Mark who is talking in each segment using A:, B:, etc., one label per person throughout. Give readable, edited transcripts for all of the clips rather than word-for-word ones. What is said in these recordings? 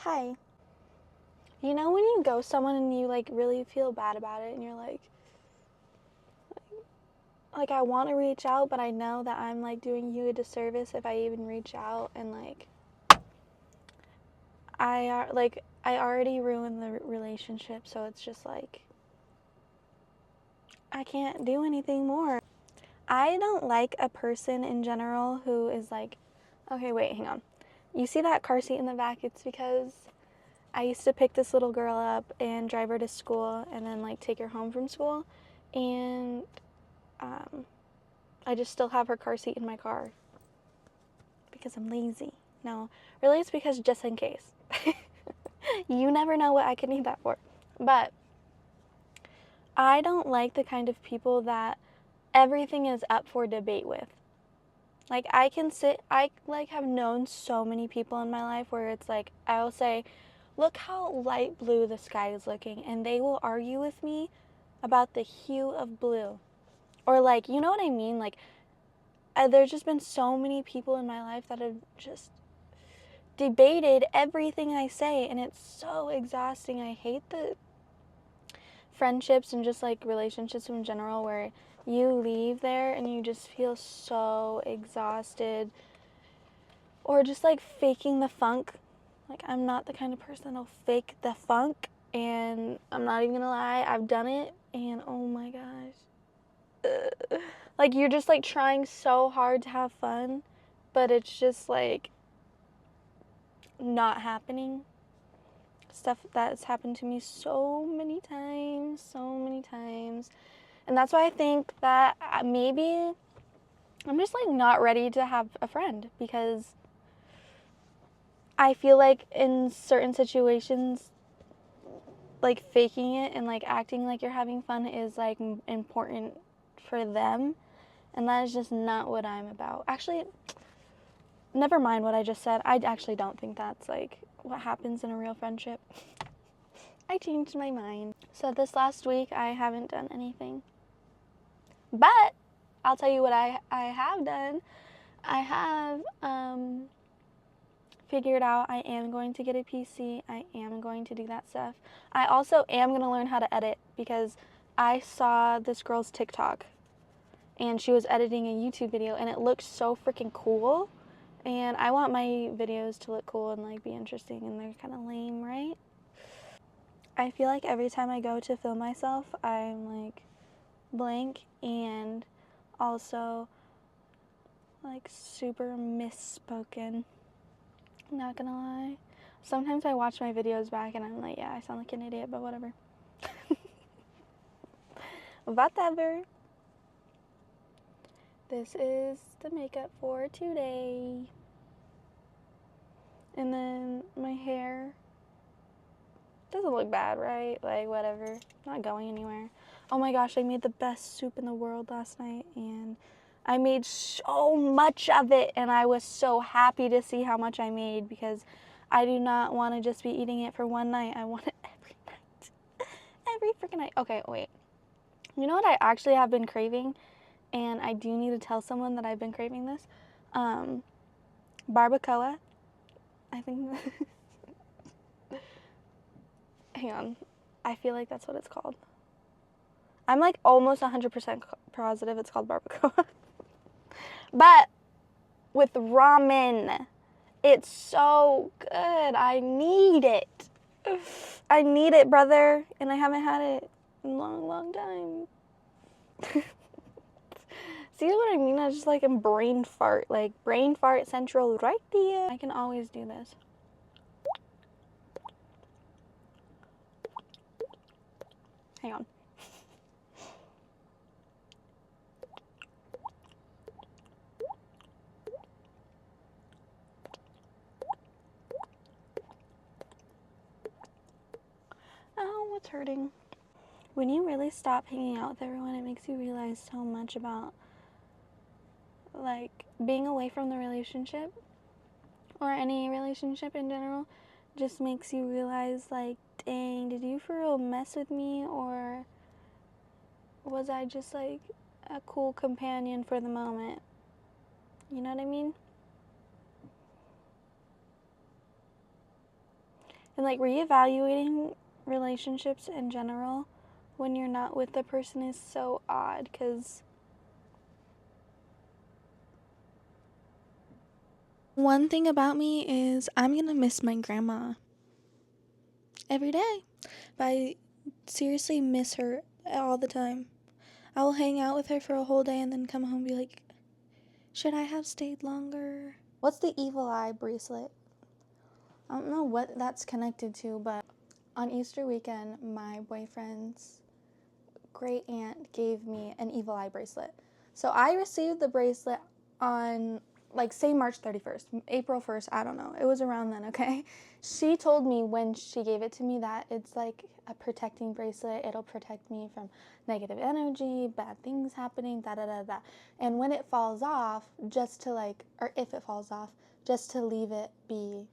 A: Hi. You know when you ghost someone and you like really feel bad about it and you're like I want to reach out, but I know that I'm like doing you a disservice if I even reach out, and like I already ruined the relationship, so it's just like I can't do anything more. I don't like a person in general who is like, okay, wait, hang on. You see that car seat in the back? It's because I used to pick this little girl up and drive her to school and then like take her home from school, and I just still have her car seat in my car because I'm lazy. No, really it's because just in case. You never know what I could need that for. But I don't like the kind of people that everything is up for debate with. Like I like have known so many people in my life where it's like I'll say, look how light blue the sky is looking, and they will argue with me about the hue of blue. Or like, you know what I mean? Like there's just been so many people in my life that have just debated everything I say, and it's so exhausting. I hate the friendships and just like relationships in general where you leave there and you just feel so exhausted, or just like faking the funk. Like I'm not the kind of person that'll fake the funk, and I'm not even gonna lie, I've done it, and oh my gosh. Like you're just like trying so hard to have fun, but it's just like not happening. Stuff that's happened to me so many times, so many times. And that's why I think that maybe I'm just like not ready to have a friend, because I feel like in certain situations, like faking it and like acting like you're having fun is like important for them, and that is just not what I'm about. Actually, never mind what I just said. I actually don't think that's like what happens in a real friendship. I changed my mind. So this last week I haven't done anything. But I'll tell you what I have done. I have figured out I am going to get a PC. I am going to do that stuff. I also am going to learn how to edit, because I saw this girl's TikTok and she was editing a YouTube video and it looked so freaking cool. And I want my videos to look cool and like be interesting, and they're kind of lame, right? I feel like every time I go to film myself, I'm like blank and also like super misspoken. Not gonna lie. Sometimes I watch my videos back and I'm like, yeah, I sound like an idiot, but whatever. Whatever. This is the makeup for today. And then my hair doesn't look bad, right? Like, whatever. Not going anywhere. Oh my gosh, I made the best soup in the world last night, and I made so much of it, and I was so happy to see how much I made, because I do not want to just be eating it for one night. I want it every night. Every freaking night. Okay, wait. You know what I actually have been craving? And I do need to tell someone that I've been craving this. Barbacoa. I think. Hang on. I feel like that's what it's called. I'm like almost 100% positive it's called barbacoa. But with ramen. It's so good. I need it. I need it, brother. And I haven't had it in a long, long time. See what I mean? I just like a brain fart. Like brain fart central right there. I can always do this. Hang on. Oh, what's hurting? When you really stop hanging out with everyone, it makes you realize so much about like being away from the relationship, or any relationship in general. Just makes you realize like, dang, did you for real mess with me, or was I just like a cool companion for the moment? You know what I mean? And like reevaluating relationships in general when you're not with the person is so odd, because one thing about me is I'm gonna miss my grandma every day. But I seriously miss her all the time. I will hang out with her for a whole day and then come home and be like, should I have stayed longer? What's the evil eye bracelet? I don't know what that's connected to, but on Easter weekend, my boyfriend's great aunt gave me an evil eye bracelet. So I received the bracelet on, like, say March 31st, April 1st, I don't know. It was around then, okay? She told me when she gave it to me that it's like a protecting bracelet. It'll protect me from negative energy, bad things happening, da-da-da-da. And when it falls off, just to like, or if it falls off, just to leave it be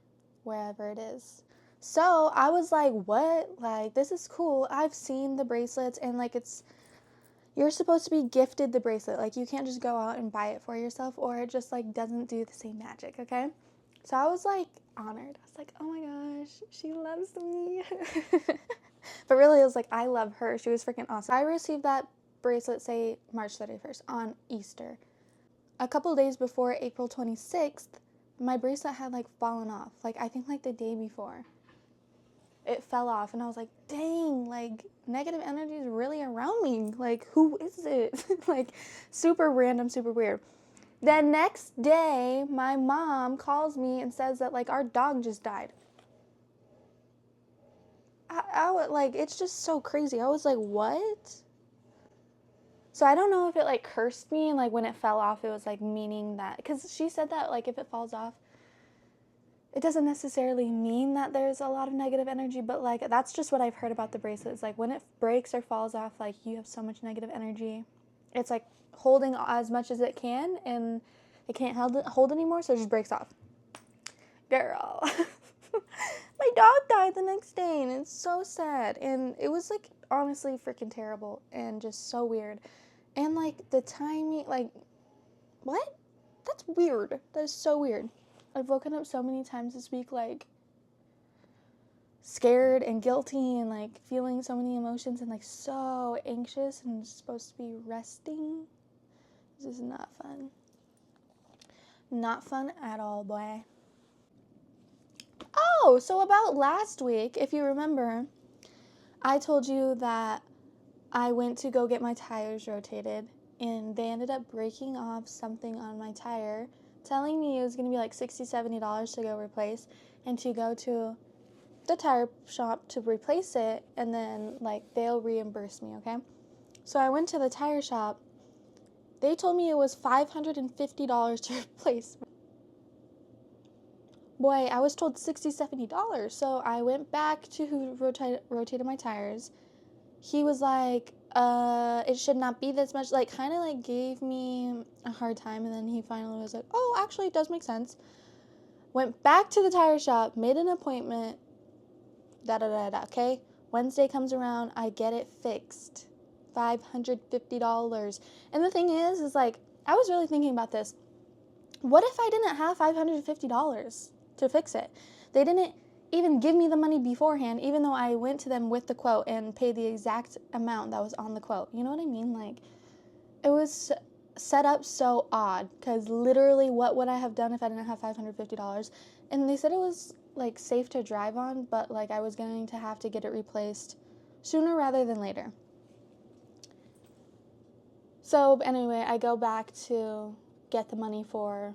A: wherever it is. So I was like, what? Like, this is cool. I've seen the bracelets, and like, you're supposed to be gifted the bracelet. Like, you can't just go out and buy it for yourself, or it just like doesn't do the same magic, okay? So I was like honored. I was like, oh my gosh, she loves me. But really, it was like, I love her. She was freaking awesome. I received that bracelet, say March 31st on Easter. A couple days before April 26th, my bracelet had like fallen off. Like, I think like the day before. It fell off, and I was like, dang, like, negative energy is really around me. Like, who is it? Like, super random, super weird. The next day, my mom calls me and says that, like, our dog just died. I was like, it's just so crazy. I was like, what? So I don't know if it, like, cursed me, and, like, when it fell off, it was, like, meaning that, because she said that, like, if it falls off, it doesn't necessarily mean that there's a lot of negative energy, but like that's just what I've heard about the bracelet. It's like when it breaks or falls off, like you have so much negative energy. It's like holding as much as it can, and it can't hold anymore, so it just breaks off. Girl. My dog died the next day, and it's so sad. And it was like honestly freaking terrible and just so weird. And like the timing, like, what? That's weird. That is so weird. I've woken up so many times this week, like, scared and guilty and, like, feeling so many emotions and, like, so anxious and supposed to be resting. This is not fun. Not fun at all, boy. Oh, so about last week, if you remember, I told you that I went to go get my tires rotated, and they ended up breaking off something on my tire, telling me it was going to be like $60, $70 to go replace, and to go to the tire shop to replace it, and then like they'll reimburse me, okay? So I went to the tire shop. They told me it was $550 to replace. Boy, I was told $60, $70. So I went back to who rotated my tires. He was like, it should not be this much, like, kind of, like, gave me a hard time, and then he finally was like, oh, actually, it does make sense. Went back to the tire shop, made an appointment, da-da-da-da, okay? Wednesday comes around, I get it fixed. $550. And the thing is, like, I was really thinking about this. What if I didn't have $550 to fix it? They didn't even give me the money beforehand, even though I went to them with the quote and paid the exact amount that was on the quote. You know what I mean? Like, it was set up so odd, because literally what would I have done if I didn't have $550? And they said it was, like, safe to drive on, but, like, I was going to have to get it replaced sooner rather than later. So anyway, I go back to get the money for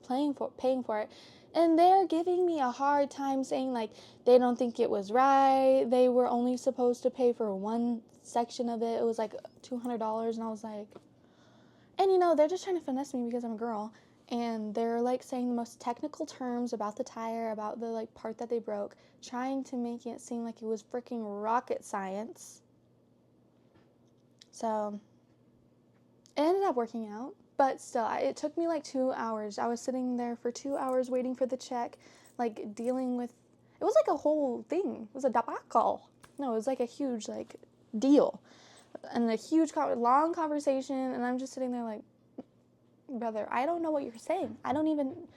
A: paying for it, and they're giving me a hard time, saying like they don't think it was right. They were only supposed to pay for one section of it. It was like $200, and I was like, and you know, they're just trying to finesse me because I'm a girl, and they're like saying the most technical terms about the tire, about the like part that they broke, trying to make it seem like it was freaking rocket science. So it ended up working out, but still, it took me like 2 hours. I was sitting there for 2 hours waiting for the check, like dealing with, it was like a whole thing. It was a debacle. No, it was like a huge like deal and a huge long conversation, and I'm just sitting there like, brother, I don't know what you're saying. I don't even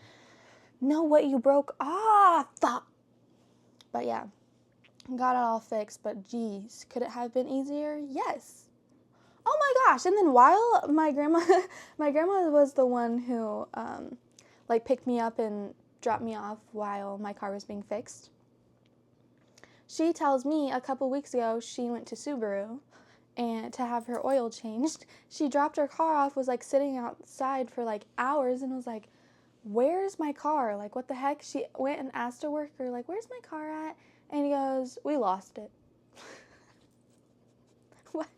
A: know what you broke off. But yeah, got it all fixed, but geez, could it have been easier? Yes. Oh my gosh. And then while my grandma was the one who like picked me up and dropped me off while my car was being fixed. She tells me a couple weeks ago she went to Subaru and to have her oil changed. She dropped her car off, was like sitting outside for like hours, and was like, where's my car? Like, what the heck? She went and asked her worker, like, where's my car at? And he goes, we lost it. What?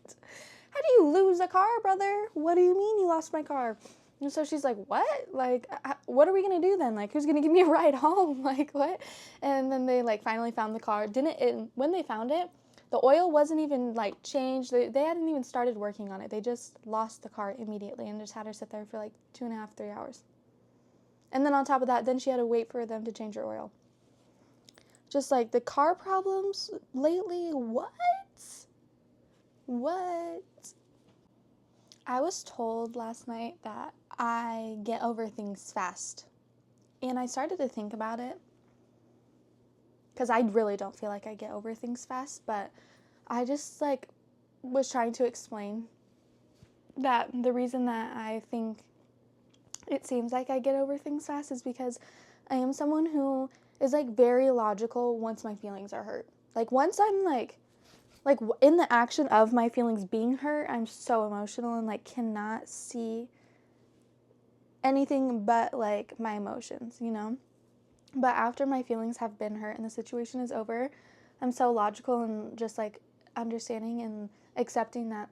A: How do you lose a car, brother? What do you mean you lost my car? And so she's like, what? Like, what are we going to do then? Like, who's going to give me a ride home? Like, what? And then they, like, finally found the car. When they found it, the oil wasn't even, like, changed. They hadn't even started working on it. They just lost the car immediately and just had her sit there for, like, 2.5, 3 hours. And then on top of that, then she had to wait for them to change her oil. Just, like, the car problems lately, what? What? I was told last night that I get over things fast. And I started to think about it. Because I really don't feel like I get over things fast. But I just, like, was trying to explain that the reason that I think it seems like I get over things fast is because I am someone who is, like, very logical once my feelings are hurt. Like, once I'm, like in the action of my feelings being hurt, I'm so emotional and, like, cannot see anything but, like, my emotions, you know? But after my feelings have been hurt and the situation is over, I'm so logical and just, like, understanding and accepting that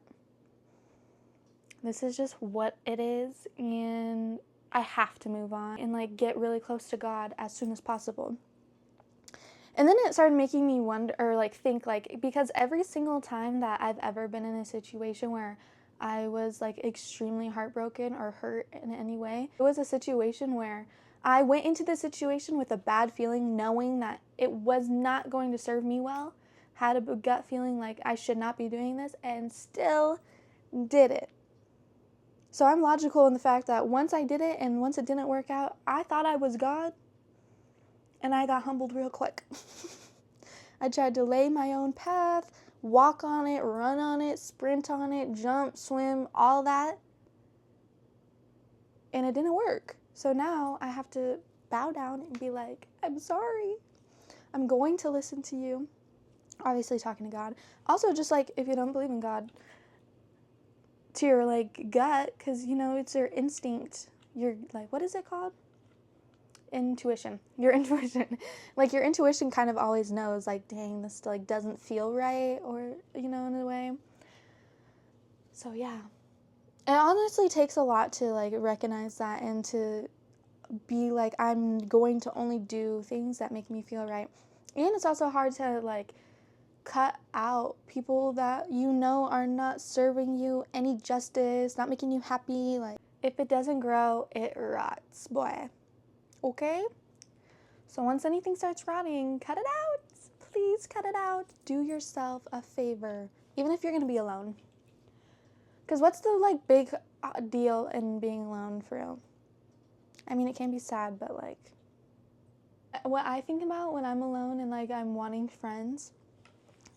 A: this is just what it is and I have to move on and, like, get really close to God as soon as possible. And then it started making me wonder, or, like, think, like, because every single time that I've ever been in a situation where I was, like, extremely heartbroken or hurt in any way, it was a situation where I went into the situation with a bad feeling, knowing that it was not going to serve me well, had a gut feeling like I should not be doing this, and still did it. So I'm logical in the fact that once I did it and once it didn't work out, I thought I was God. And I got humbled real quick. I tried to lay my own path, walk on it, run on it, sprint on it, jump, swim, all that. And it didn't work. So now I have to bow down and be like, I'm sorry. I'm going to listen to you. Obviously talking to God. Also, just, like, if you don't believe in God, to your, like, gut, because, you know, it's your instinct. Your, like, what is it called? Intuition. Your intuition. Like, your intuition kind of always knows, like, dang, this, like, doesn't feel right, or, you know, in a way. So, yeah. It honestly takes a lot to, like, recognize that and to be like, I'm going to only do things that make me feel right. And it's also hard to, like, cut out people that you know are not serving you any justice, not making you happy. Like, if it doesn't grow, it rots, boy. Okay? So once anything starts rotting, cut it out. Please cut it out. Do yourself a favor, even if you're going to be alone. Because what's the, like, big deal in being alone for real? I mean, it can be sad, but, like, what I think about when I'm alone and, like, I'm wanting friends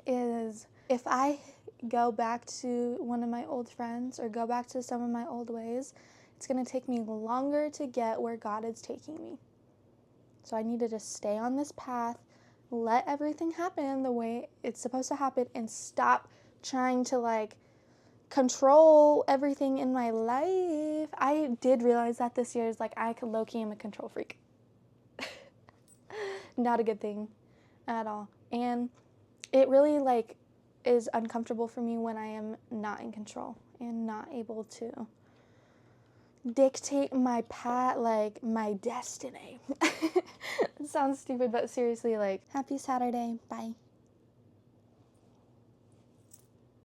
A: is if I go back to one of my old friends or go back to some of my old ways, it's going to take me longer to get where God is taking me. So I need to just stay on this path, let everything happen the way it's supposed to happen, and stop trying to, like, control everything in my life. I did realize that this year is, like, I could low-key am a control freak. Not a good thing at all. And it really, like, is uncomfortable for me when I am not in control and not able to dictate my path, like, my destiny. It sounds stupid, but seriously, like, happy Saturday. Bye.